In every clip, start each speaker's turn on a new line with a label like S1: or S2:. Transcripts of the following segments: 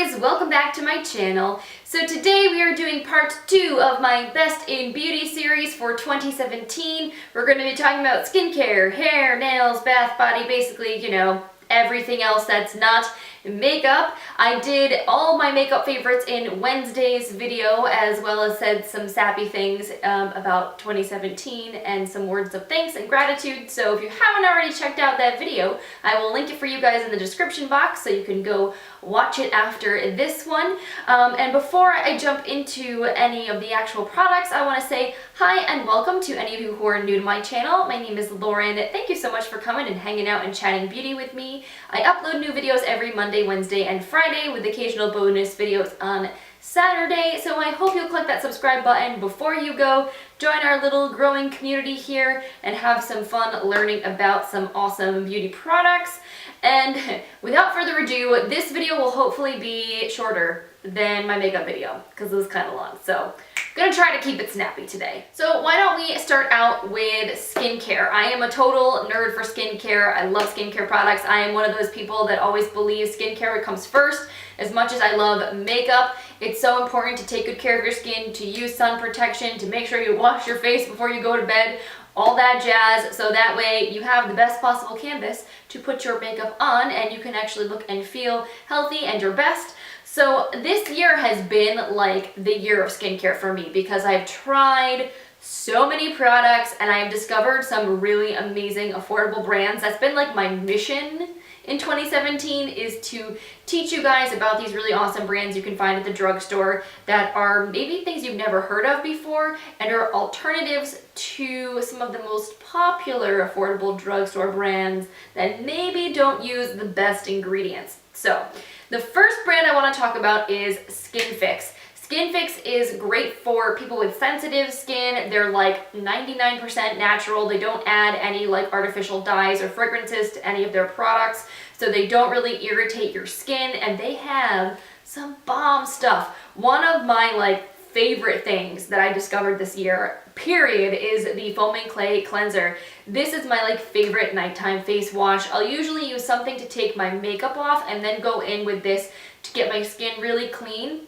S1: guys, welcome back to my channel. So today we are doing part 2 of my Best in Beauty series for 2017. We're going to be talking about skincare, hair, nails, bath, body, basically, you know, everything else that's not makeup. I did all my makeup favorites in Wednesday's video, as well as said some sappy things about 2017 and some words of thanks and gratitude. So if you haven't already checked out that video, I will link it for you guys in the description box so you can go watch it after this one. And before I jump into any of the actual products, I want to say hi and welcome to any of you who are new to my channel. My name is Lauren. Thank you so much for coming and hanging out and chatting beauty with me. I upload new videos every Monday, Wednesday, and Friday with occasional bonus videos on Saturday, so I hope you'll click that subscribe button before you go, join our little growing community here, and have some fun learning about some awesome beauty products. And without further ado, this video will hopefully be shorter than my makeup video, because it was kind of long, so I'm gonna try to keep it snappy today. So why don't we start out with skincare. I am a total nerd for skincare. I love skincare products. I am one of those people that always believes skincare comes first. As much as I love makeup, it's so important to take good care of your skin, to use sun protection, to make sure you wash your face before you go to bed, all that jazz, so that way you have the best possible canvas to put your makeup on and you can actually look and feel healthy and your best. So this year has been like the year of skincare for me because I've tried so many products and I have discovered some really amazing affordable brands. That's been like my mission in 2017, is to teach you guys about these really awesome brands you can find at the drugstore that are maybe things you've never heard of before and are alternatives to some of the most popular affordable drugstore brands that maybe don't use the best ingredients. So the first brand I want to talk about is Skinfix. Skinfix is great for people with sensitive skin. They're like 99% natural. They don't add any like artificial dyes or fragrances to any of their products, so they don't really irritate your skin, and they have some bomb stuff. One of my like favorite things that I discovered this year, period, is the Foaming Clay Cleanser. This is my like favorite nighttime face wash. I'll usually use something to take my makeup off and then go in with this to get my skin really clean.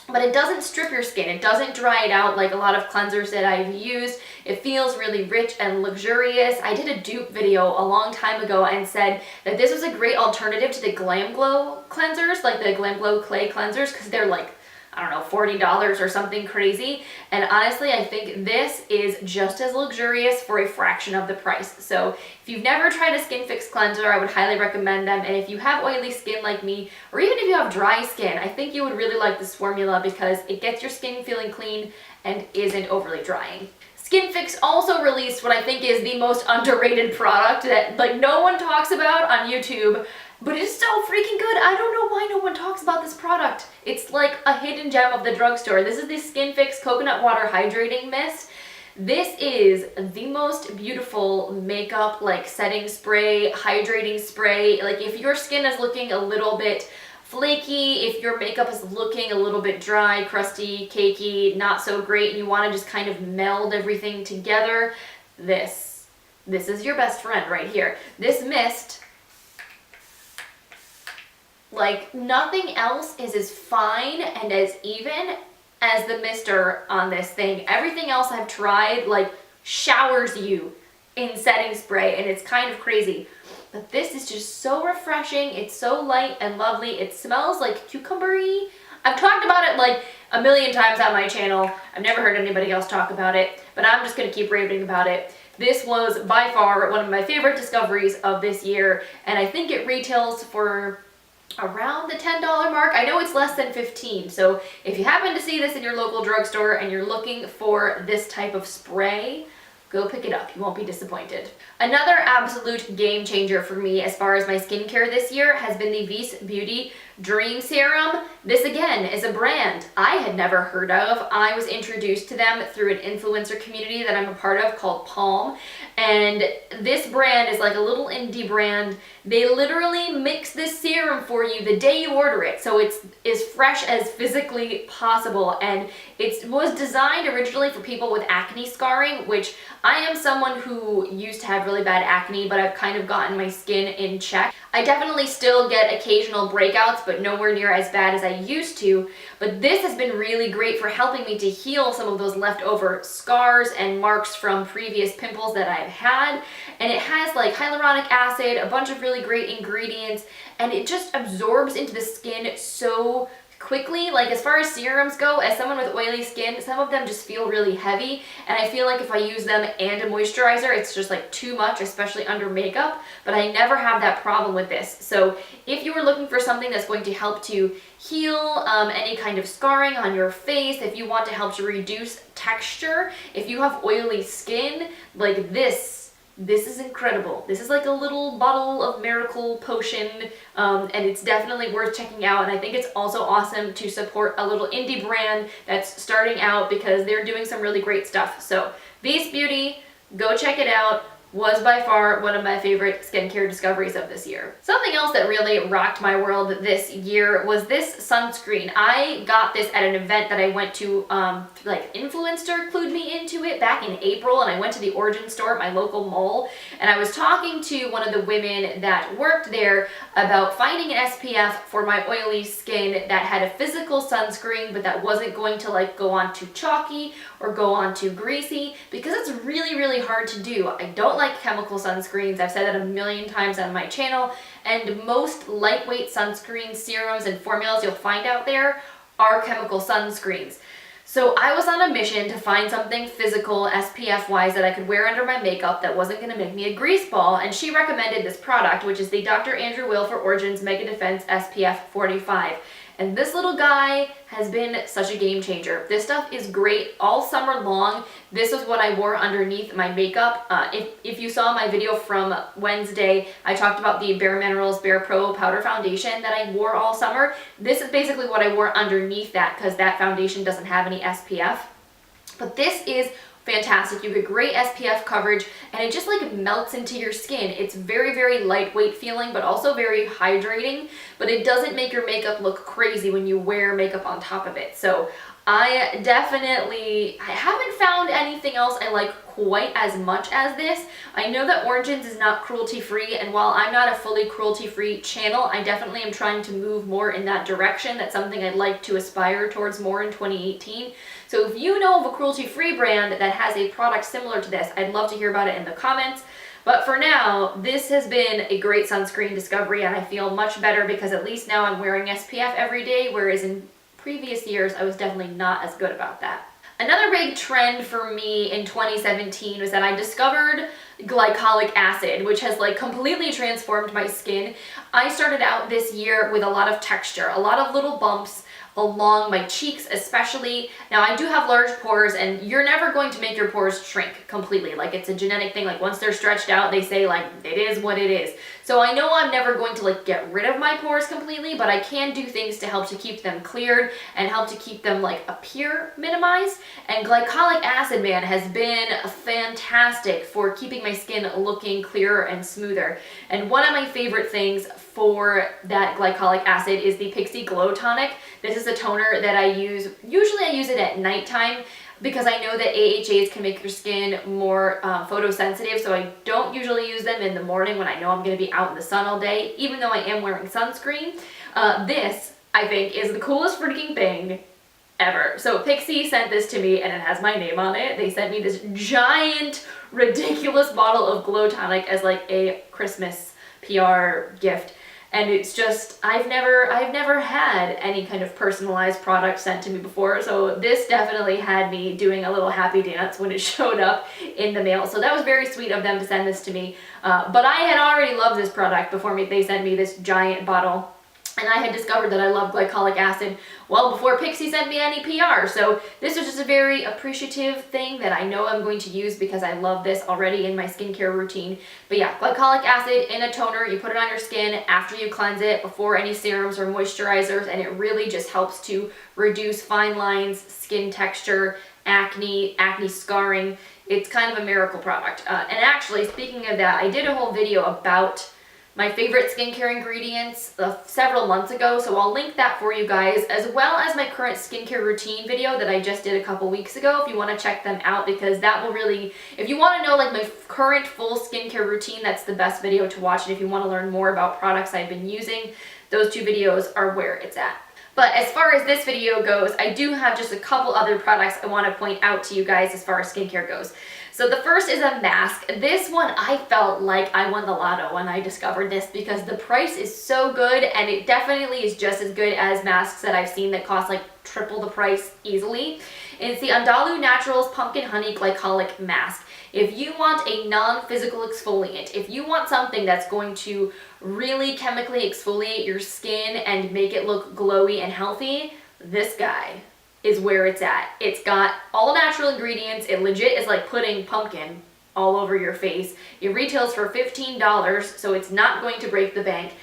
S1: But it doesn't strip your skin. It doesn't dry it out like a lot of cleansers that I've used. It feels really rich and luxurious. I did a dupe video a long time ago and said that this was a great alternative to the Glam Glow cleansers, like the Glam Glow clay cleansers, because they're like, I don't know, $40 or something crazy. And honestly, I think this is just as luxurious for a fraction of the price. So if you've never tried a Skinfix cleanser, I would highly recommend them. And if you have oily skin like me, or even if you have dry skin, I think you would really like this formula because it gets your skin feeling clean and isn't overly drying. Skinfix also released what I think is the most underrated product that like no one talks about on YouTube, but it's so freaking good. I don't know why no one talks about this product. It's like a hidden gem of the drugstore. This is the Skinfix Coconut Water Hydrating Mist. This is the most beautiful makeup like setting spray, hydrating spray. Like if your skin is looking a little bit flaky, if your makeup is looking a little bit dry, crusty, cakey, not so great, and you want to just kind of meld everything together, this is your best friend right here. This mist, like nothing else is as fine and as even as the mister on this thing. Everything else I've tried like showers you in setting spray and it's kind of crazy. But this is just so refreshing. It's so light and lovely. It smells like cucumber-y. I've talked about it like a million times on my channel. I've never heard anybody else talk about it, but I'm just gonna keep raving about it. This was by far one of my favorite discoveries of this year, and I think it retails for around the $10 mark. I know it's less than $15, so if you happen to see this in your local drugstore and you're looking for this type of spray, go pick it up. You won't be disappointed. Another absolute game changer for me as far as my skincare this year has been the Veise Beauty Dream Serum. This again is a brand I had never heard of. I was introduced to them through an influencer community that I'm a part of called Palm, and this brand is like a little indie brand. They literally mix this serum for you the day you order it, so it's as fresh as physically possible, and it was designed originally for people with acne scarring, which I am someone who used to have really bad acne, but I've kind of gotten my skin in check. I definitely still get occasional breakouts, scuffed, but nowhere near as bad as I used to. But this has been really great for helping me to heal some of those leftover scars and marks from previous pimples that I've had. And it has like hyaluronic acid, a bunch of really great ingredients, and it just absorbs into the skin so quickly. Like as far as serums go, as someone with oily skin, some of them just feel really heavy, and I feel like if I use them and a moisturizer, it's just like too much, especially under makeup, but I never have that problem with this. So if you were looking for something that's going to help to heal any kind of scarring on your face, if you want to help to reduce texture, if you have oily skin, like this is incredible. This is like a little bottle of miracle potion, and it's definitely worth checking out. And I think it's also awesome to support a little indie brand that's starting out because they're doing some really great stuff. So Veise Beauty, go check it out. Was by far one of my favorite skincare discoveries of this year. Something else that really rocked my world this year was this sunscreen. I got this at an event that I went to, like influencer clued me into it back in April, and I went to the Origin store at my local mall, and I was talking to one of the women that worked there about finding an SPF for my oily skin that had a physical sunscreen, but that wasn't going to like go on too chalky or go on too greasy, because it's really, really hard to do. I don't like chemical sunscreens. I've said that a million times on my channel, and most lightweight sunscreen serums and formulas you'll find out there are chemical sunscreens. So I was on a mission to find something physical, SPF wise, that I could wear under my makeup that wasn't going to make me a grease ball, and she recommended this product, which is the Dr. Andrew Weil for Origin's Mega Defense SPF 45. And this little guy has been such a game changer. This stuff is great all summer long. This was what I wore underneath my makeup. If you saw my video from Wednesday, I talked about the Bare Minerals Bare Pro Powder Foundation that I wore all summer. This is basically what I wore underneath that, because that foundation doesn't have any SPF. But this is fantastic. You get great SPF coverage, and it just like melts into your skin. It's very, very lightweight feeling, but also very hydrating, but it doesn't make your makeup look crazy when you wear makeup on top of it. So I haven't found anything else I like quite as much as this. I know that Origins is not cruelty-free, and while I'm not a fully cruelty-free channel, I definitely am trying to move more in that direction. That's something I'd like to aspire towards more in 2018. So if you know of a cruelty-free brand that has a product similar to this, I'd love to hear about it in the comments. But for now, this has been a great sunscreen discovery, and I feel much better because at least now I'm wearing SPF every day, whereas in previous years I was definitely not as good about that. Another big trend for me in 2017 was that I discovered glycolic acid, which has like completely transformed my skin. I started out this year with a lot of texture, a lot of little bumps along my cheeks especially. Now I do have large pores, and you're never going to make your pores shrink completely. Like it's a genetic thing. Like once they're stretched out, they say like it is what it is. So I know I'm never going to like get rid of my pores completely, but I can do things to help to keep them cleared and help to keep them like appear minimized. And glycolic acid, man, has been fantastic for keeping my skin looking clearer and smoother. And one of my favorite things for that glycolic acid is the Pixi Glow Tonic. This is a toner that I use. Usually I use it at nighttime because I know that AHAs can make your skin more photosensitive, so I don't usually use them in the morning when I know I'm going to be out in the sun all day, even though I am wearing sunscreen. This, I think, is the coolest freaking thing ever. So Pixi sent this to me, and it has my name on it. They sent me this giant, ridiculous bottle of Glow Tonic as like a Christmas PR gift. And it's just, I've never had any kind of personalized product sent to me before, so this definitely had me doing a little happy dance when it showed up in the mail. So that was very sweet of them to send this to me. But I had already loved this product before they sent me this giant bottle. And I had discovered that I love glycolic acid well before Pixi sent me any PR. So this was just a very appreciative thing that I know I'm going to use because I love this already in my skincare routine. But yeah, glycolic acid in a toner, you put it on your skin after you cleanse it, before any serums or moisturizers, and it really just helps to reduce fine lines, skin texture, acne scarring. It's kind of a miracle product. And actually, speaking of that, I did a whole video about my favorite skincare ingredients several months ago, so I'll link that for you guys, as well as my current skincare routine video that I just did a couple weeks ago if you want to check them out, because that will really, if you want to know like my current full skincare routine, that's the best video to watch. And if you want to learn more about products I've been using, those two videos are where it's at. But as far as this video goes, I do have just a couple other products I want to point out to you guys as far as skincare goes. So the first is a mask. This one I felt like I won the lotto when I discovered this because the price is so good, and it definitely is just as good as masks that I've seen that cost like triple the price easily. And it's the Andalou Naturals Pumpkin Honey Glycolic Mask. If you want a non-physical exfoliant, if you want something that's going to really chemically exfoliate your skin and make it look glowy and healthy, this guy is where it's at. It's got all natural ingredients. It legit is like putting pumpkin all over your face. It retails for $15, so it's not going to break the bank.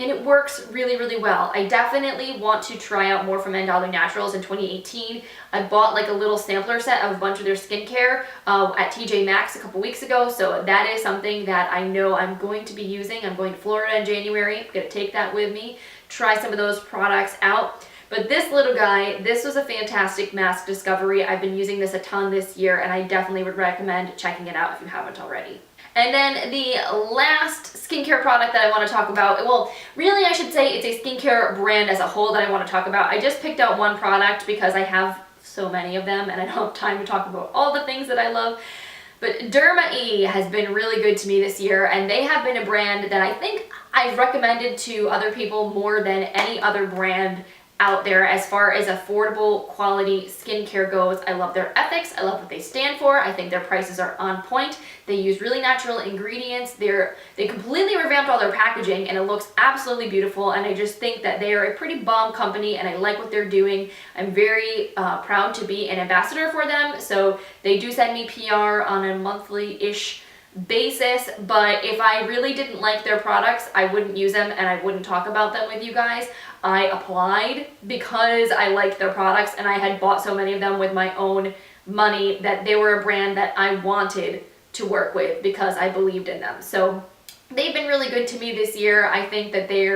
S1: And it works really, really well. I definitely want to try out more from Andalou Naturals in 2018. I bought like a little sampler set of a bunch of their skincare at TJ Maxx a couple weeks ago. So that is something that I know I'm going to be using. I'm going to Florida in January. I'm gonna take that with me, try some of those products out. But this little guy, this was a fantastic mask discovery. I've been using this a ton this year, and I definitely would recommend checking it out if you haven't already. And then the last skincare product that I want to talk about, well, really I should say it's a skincare brand as a whole that I want to talk about. I just picked out one product because I have so many of them and I don't have time to talk about all the things that I love. But Derma E has been really good to me this year, and they have been a brand that I think I've recommended to other people more than any other brand out there as far as affordable quality skincare goes. I love their ethics. I love what they stand for. I think their prices are on point. They use really natural ingredients. They completely revamped all their packaging and it looks absolutely beautiful, and I just think that they are a pretty bomb company and I like what they're doing. I'm very proud to be an ambassador for them, so they do send me PR on a monthly-ish basis, but if I really didn't like their products, I wouldn't use them and I wouldn't talk about them with you guys. I applied because I liked their products and I had bought so many of them with my own money that they were a brand that I wanted to work with because I believed in them. So they've been really good to me this year. I think that they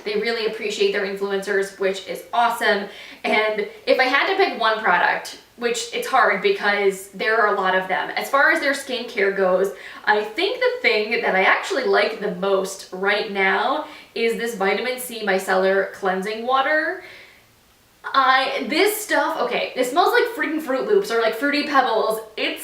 S1: really appreciate their influencers, which is awesome. And if I had to pick one product, which it's hard because there are a lot of them, as far as their skincare goes, I think the thing that I actually like the most right now is this vitamin C micellar cleansing water. This stuff, okay, it smells like freaking Fruit Loops or like Fruity Pebbles. It's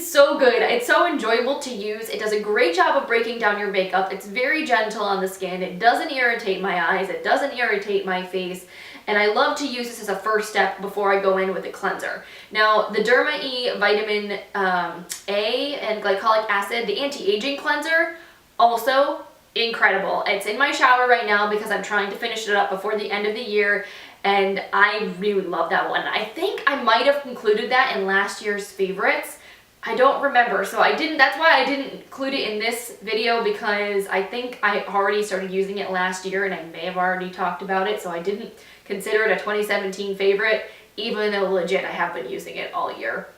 S1: so good. It's so enjoyable to use. It does a great job of breaking down your makeup. It's very gentle on the skin. It doesn't irritate my eyes. It doesn't irritate my face. And I love to use this as a first step before I go in with a cleanser. Now, the Derma E Vitamin A and Glycolic Acid, the anti-aging cleanser, also incredible. It's in my shower right now because I'm trying to finish it up before the end of the year, and I really love that one. I think I might have included that in last year's favorites. I don't remember, so that's why I didn't include it in this video, because I think I already started using it last year and I may have already talked about it, so I didn't consider it a 2017 favorite, even though legit I have been using it all year.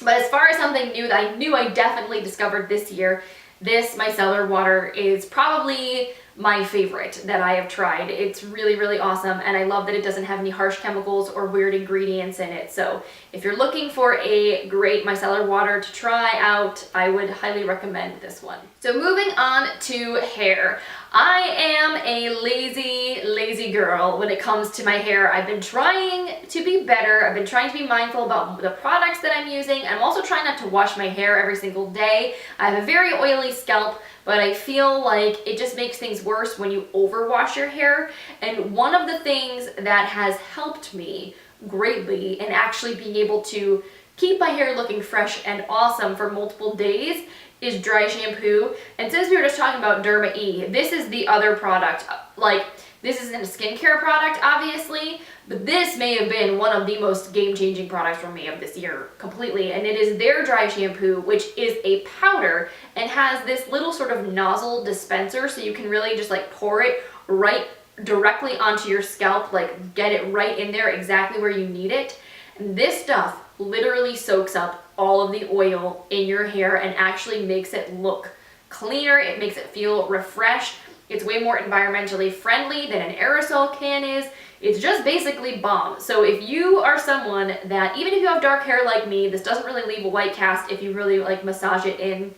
S1: But as far as something new that I knew I definitely discovered this year, this micellar water is probably my favorite that I have tried. It's really, really awesome, and I love that it doesn't have any harsh chemicals or weird ingredients in it. So if you're looking for a great micellar water to try out, I would highly recommend this one. So moving on to hair. I am a lazy girl when it comes to my hair. I've been trying to be better. I've been trying to be mindful about the products that I'm using. I'm also trying not to wash my hair every single day. I have a very oily scalp, but I feel like it just makes things worse when you overwash your hair. And one of the things that has helped me greatly in actually being able to keep my hair looking fresh and awesome for multiple days is dry shampoo. And since we were just talking about Derma E, this is the other product. Like, this isn't a skincare product, obviously, but this may have been one of the most game-changing products for me of this year completely. And it is their dry shampoo, which is a powder and has this little sort of nozzle dispenser, so you can really just like pour it right directly onto your scalp, like get it right in there exactly where you need it. And this stuff literally soaks up all of the oil in your hair and actually makes it look cleaner. It makes it feel refreshed. It's way more environmentally friendly than an aerosol can is. It's just basically bomb. So if you are someone that, even if you have dark hair like me, this doesn't really leave a white cast if you really like massage it in.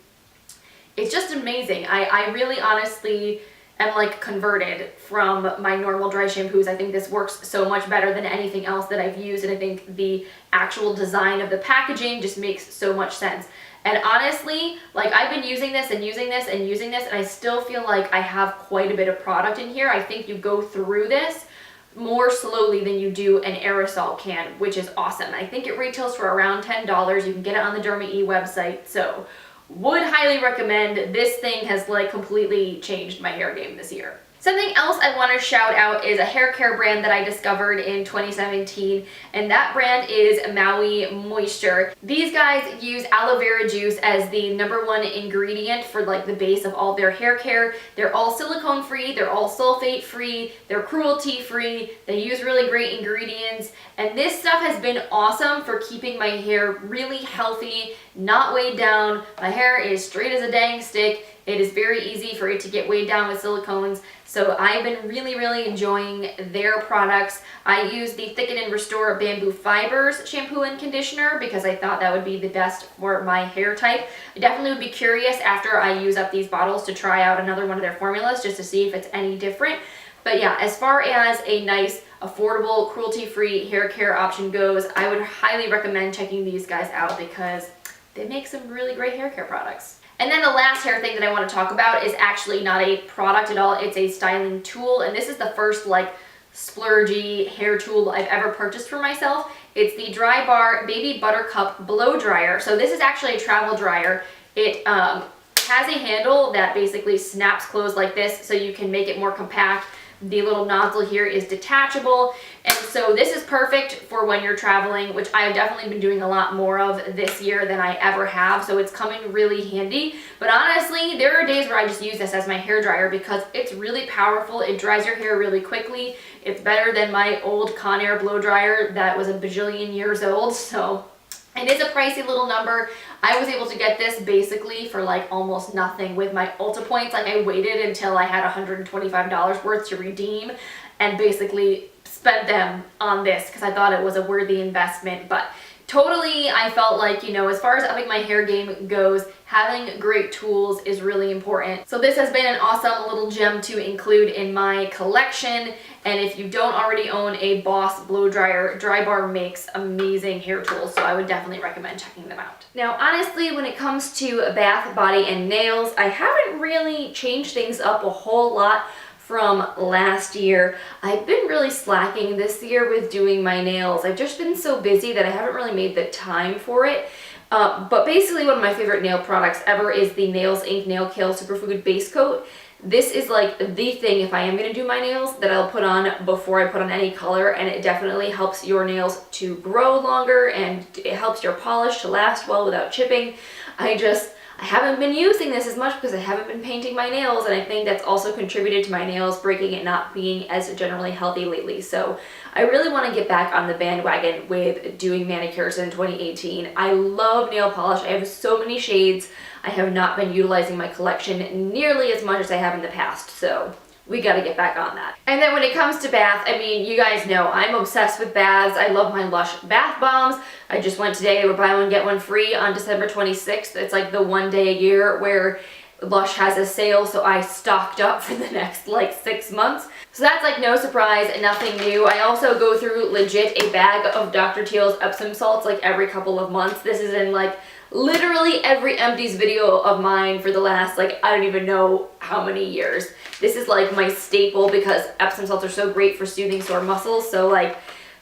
S1: It's just amazing. I really honestly am like converted from my normal dry shampoos. I think this works so much better than anything else that I've used, and I think the actual design of the packaging just makes so much sense. And honestly, like I've been using this and using this and using this, and I still feel like I have quite a bit of product in here. I think you go through this more slowly than you do an aerosol can, which is awesome. I think it retails for around $10. You can get it on the Derma E website, so would highly recommend. This thing has like completely changed my hair game this year. Something else I want to shout out is a hair care brand that I discovered in 2017, and that brand is Maui Moisture. These guys use aloe vera juice as the #1 ingredient for like the base of all their hair care. They're all silicone free, they're all sulfate free, they're cruelty free, they use really great ingredients, and this stuff has been awesome for keeping my hair really healthy, not weighed down. My hair is straight as a dang stick. It is very easy for it to get weighed down with silicones. So I've been really enjoying their products. I use the Thicken and Restore Bamboo Fibers shampoo and conditioner because I thought that would be the best for my hair type. I definitely would be curious after I use up these bottles to try out another one of their formulas just to see if it's any different. But yeah, as far as a nice, affordable, cruelty-free hair care option goes, I would highly recommend checking these guys out because they make some really great hair care products. And then the last hair thing that I want to talk about is actually not a product at all. It's a styling tool, and this is the first like splurgy hair tool I've ever purchased for myself. It's the Drybar Baby Buttercup Blow Dryer. So this is actually a travel dryer. It has a handle that basically snaps closed like this so you can make it more compact. The little nozzle here is detachable, and so this is perfect for when you're traveling, which I've definitely been doing a lot more of this year than I ever have, so it's coming really handy. But honestly, there are days where I just use this as my hair dryer because it's really powerful. It dries your hair really quickly. It's better than my old Conair blow dryer that was a bajillion years old, so it is a pricey little number. I was able to get this basically for like almost nothing with my Ulta points. Like I waited until I had $125 worth to redeem and basically spent them on this because I thought it was a worthy investment. But totally, I felt like, you know, as far as upping my hair game goes, having great tools is really important. So this has been an awesome little gem to include in my collection. And if you don't already own a Boss blow dryer, Drybar makes amazing hair tools, so I would definitely recommend checking them out. Now, honestly, when it comes to bath, body, and nails, I haven't really changed things up a whole lot from last year. I've been really slacking this year with doing my nails. I've just been so busy that I haven't really made the time for it. But basically one of my favorite nail products ever is the Nails Inc. NAILKALE Superfood Base Coat. This is like the thing if I am going to do my nails that I'll put on before I put on any color, and it definitely helps your nails to grow longer and it helps your polish to last well without chipping. I haven't been using this as much because I haven't been painting my nails, and I think that's also contributed to my nails breaking and not being as generally healthy lately. So I really want to get back on the bandwagon with doing manicures in 2018. I love nail polish. I have so many shades. I have not been utilizing my collection nearly as much as I have in the past, so we got to get back on that. And then when it comes to bath, I mean, you guys know I'm obsessed with baths. I love my Lush bath bombs. I just went today. They were buy one get one free on December 26th. It's like the one day a year where Lush has a sale, so I stocked up for the next like 6 months. So that's like no surprise and nothing new. I also go through legit a bag of Dr. Teal's Epsom salts like every couple of months. This is in like literally every empties video of mine for the last like I don't even know how many years. This is like my staple because Epsom salts are so great for soothing sore muscles. So like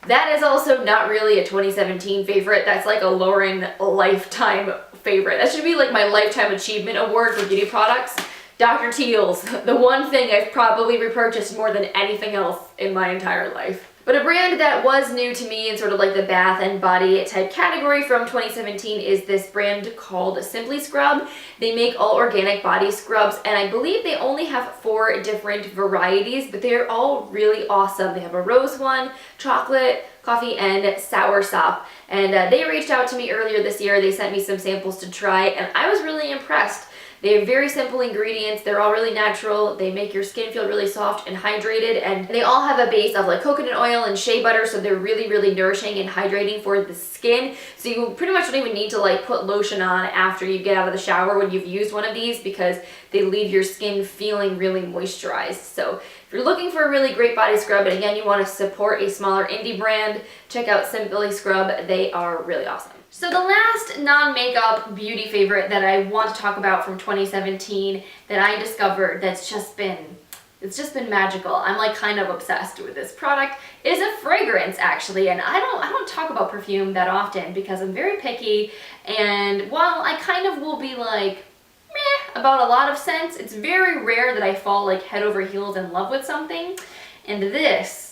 S1: that is also not really a 2017 favorite. That's like a Lauren lifetime favorite. That should be like my lifetime achievement award for beauty products. Dr. Teal's, the one thing I've probably repurchased more than anything else in my entire life. But a brand that was new to me in sort of like the bath and body type category from 2017 is this brand called SimplyScrub. They make all organic body scrubs, and I believe they only have 4 different varieties, but they're all really awesome. They have a rose one, chocolate, coffee, and soursop. And they reached out to me earlier this year. They sent me some samples to try, and I was really impressed. They have very simple ingredients. They're all really natural. They make your skin feel really soft and hydrated, and they all have a base of like coconut oil and shea butter, so they're really, really nourishing and hydrating for the skin. So you pretty much don't even need to like put lotion on after you get out of the shower when you've used one of these, because they leave your skin feeling really moisturized. So if you're looking for a really great body scrub, and again, you want to support a smaller indie brand, check out SimplyScrub. They are really awesome. So the last non-makeup beauty favorite that I want to talk about from 2017 that I discovered that's just been magical. I'm like kind of obsessed with this product. It is a fragrance actually, and I don't talk about perfume that often because I'm very picky, and while I kind of will be like meh about a lot of scents, it's very rare that I fall like head over heels in love with something. And this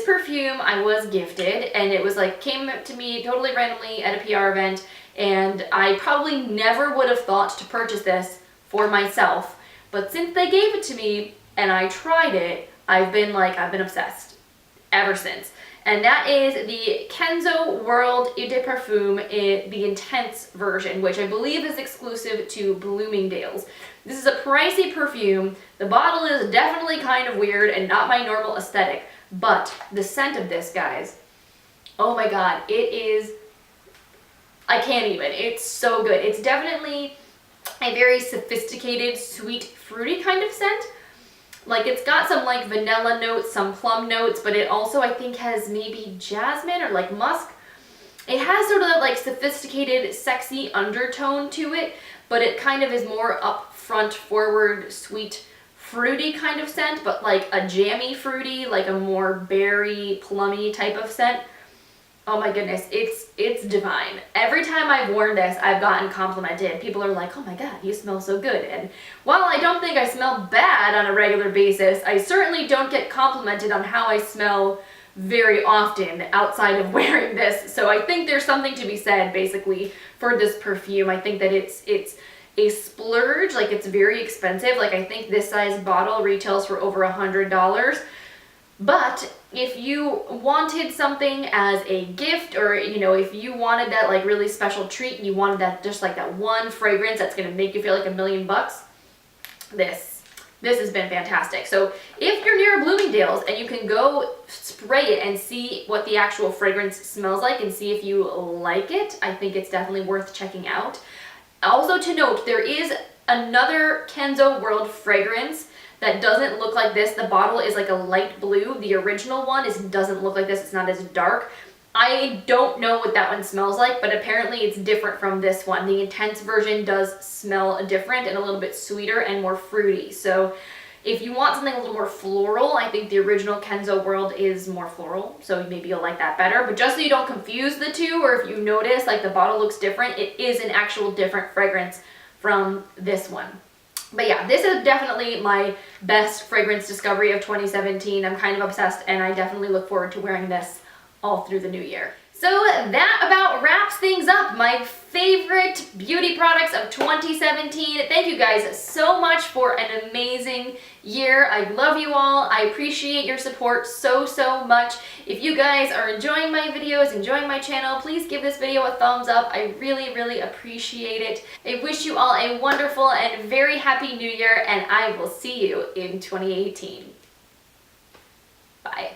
S1: perfume I was gifted, and it was like came to me totally randomly at a PR event, and I probably never would have thought to purchase this for myself, but since they gave it to me and I tried it, I've been obsessed ever since. And that is the Kenzo World Eau de Parfum, the Intense version, which I believe is exclusive to Bloomingdale's. This is a pricey perfume. The bottle is definitely kind of weird and not my normal aesthetic, but the scent of this, guys, oh my god, it is, I can't even, it's so good. It's definitely a very sophisticated, sweet, fruity kind of scent. Like, it's got some like vanilla notes, some plum notes, but it also I think has maybe jasmine or like musk. It has sort of that like sophisticated, sexy undertone to it, but it kind of is more upfront, forward, sweet, fruity kind of scent, but like a jammy fruity, like a more berry, plummy type of scent. Oh my goodness, it's divine. Every time I've worn this, I've gotten complimented. People are like, oh my god, you smell so good. And while I don't think I smell bad on a regular basis, I certainly don't get complimented on how I smell very often outside of wearing this. So I think there's something to be said basically for this perfume. I think that it's a splurge, like it's very expensive. Like I think this size bottle retails for over $100. But if you wanted something as a gift, or you know, if you wanted that like really special treat and you wanted that just like that one fragrance that's gonna make you feel like $1,000,000, this has been fantastic. So if you're near Bloomingdale's and you can go spray it and see what the actual fragrance smells like and see if you like it, I think it's definitely worth checking out. Also to note, there is another Kenzo World fragrance that doesn't look like this. The bottle is like a light blue. The original one doesn't look like this. It's not as dark. I don't know what that one smells like, but apparently it's different from this one. The Intense version does smell different and a little bit sweeter and more fruity. So if you want something a little more floral, I think the original Kenzo World is more floral, so maybe you'll like that better. But just so you don't confuse the two, or if you notice like the bottle looks different, it is an actual different fragrance from this one. But yeah, this is definitely my best fragrance discovery of 2017. I'm kind of obsessed, and I definitely look forward to wearing this all through the new year. So that about wraps things up. My favorite beauty products of 2017. Thank you guys so much for an amazing year. I love you all. I appreciate your support so much. If you guys are enjoying my videos, enjoying my channel, please give this video a thumbs up. I really appreciate it. I wish you all a wonderful and very happy new year, and I will see you in 2018. Bye.